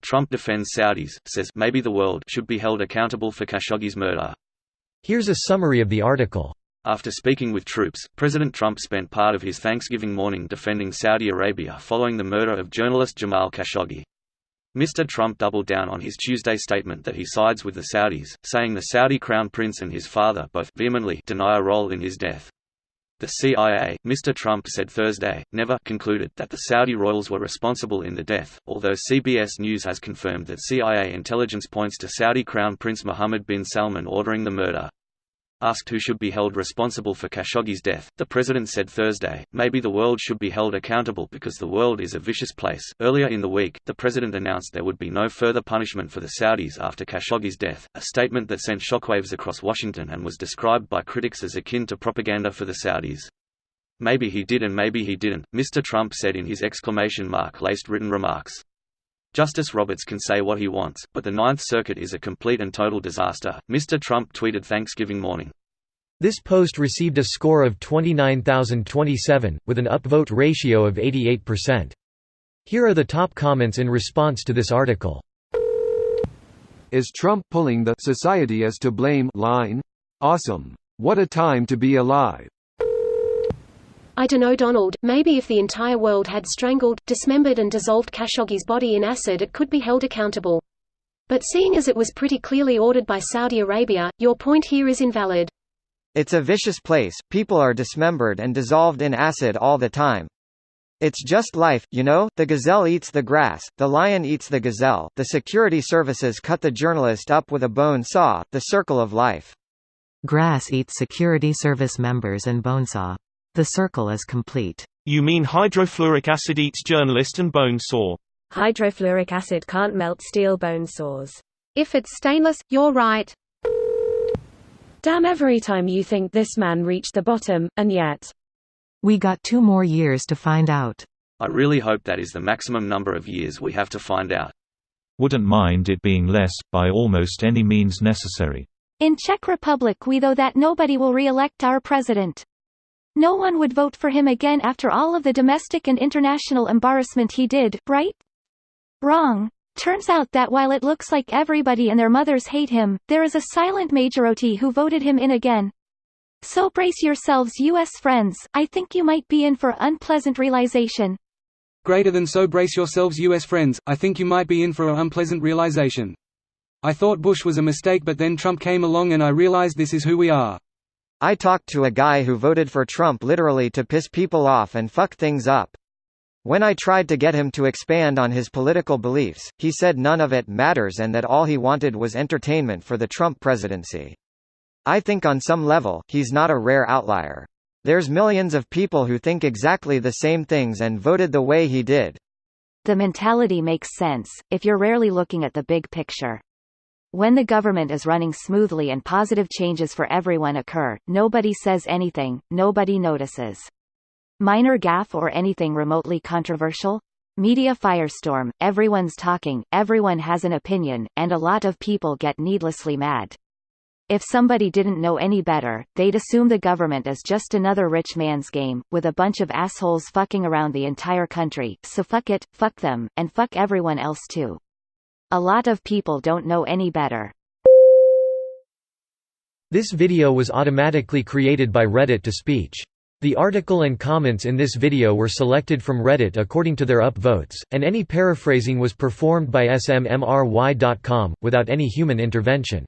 Trump defends Saudis, says maybe the world should be held accountable for Khashoggi's murder. Here's a summary of the article. After speaking with troops, President Trump spent part of his Thanksgiving morning defending Saudi Arabia following the murder of journalist Jamal Khashoggi. Mr. Trump doubled down on his Tuesday statement that he sides with the Saudis, saying the Saudi crown prince and his father both vehemently deny a role in his death. The CIA, Mr. Trump said Thursday, never concluded that the Saudi royals were responsible in the death, although CBS News has confirmed that CIA intelligence points to Saudi Crown Prince Mohammed bin Salman ordering the murder. Asked who should be held responsible for Khashoggi's death, the president said Thursday, maybe the world should be held accountable because the world is a vicious place. Earlier in the week, the president announced there would be no further punishment for the Saudis after Khashoggi's death, a statement that sent shockwaves across Washington and was described by critics as akin to propaganda for the Saudis. Maybe he did and maybe he didn't, Mr. Trump said in his exclamation mark-laced written remarks. Justice Roberts can say what he wants, but the Ninth Circuit is a complete and total disaster, Mr. Trump tweeted Thanksgiving morning. This post received a score of 29,027, with an upvote ratio of 88%. Here are the top comments in response to this article. Is Trump pulling the "society is to blame" line? Awesome. What a time to be alive. I dunno, Donald, maybe if the entire world had strangled, dismembered and dissolved Khashoggi's body in acid it could be held accountable. But seeing as it was pretty clearly ordered by Saudi Arabia, your point here is invalid. It's a vicious place, people are dismembered and dissolved in acid all the time. It's just life, you know, the gazelle eats the grass, the lion eats the gazelle, the security services cut the journalist up with a bone saw, the circle of life. Grass eats security service members and bone saw. The circle is complete. You mean hydrofluoric acid eats journalist and bone saw? Hydrofluoric acid can't melt steel bone saws. If it's stainless, you're right. Damn, every time you think this man reached the bottom, and yet. We got 2 more years to find out. I really hope that is the maximum number of years we have to find out. Wouldn't mind it being less, by almost any means necessary. In Czech Republic we know that nobody will re-elect our president. No one would vote for him again after all of the domestic and international embarrassment he did, right? Wrong. Turns out that while it looks like everybody and their mothers hate him, there is a silent majority who voted him in again. So brace yourselves, US friends, I think you might be in for unpleasant realization. Greater than so, brace yourselves, US friends, I think you might be in for an unpleasant realization. I thought Bush was a mistake, but then Trump came along and I realized this is who we are. I talked to a guy who voted for Trump literally to piss people off and fuck things up. When I tried to get him to expand on his political beliefs, he said none of it matters and that all he wanted was entertainment for the Trump presidency. I think on some level, he's not a rare outlier. There's millions of people who think exactly the same things and voted the way he did. The mentality makes sense, if you're rarely looking at the big picture. When the government is running smoothly and positive changes for everyone occur, nobody says anything, nobody notices. Minor gaffe or anything remotely controversial? Media firestorm, everyone's talking, everyone has an opinion, and a lot of people get needlessly mad. If somebody didn't know any better, they'd assume the government is just another rich man's game, with a bunch of assholes fucking around the entire country, so fuck it, fuck them, and fuck everyone else too. A lot of people don't know any better. This video was automatically created by Reddit to speech. The article and comments in this video were selected from Reddit according to their upvotes, and any paraphrasing was performed by smmry.com, without any human intervention.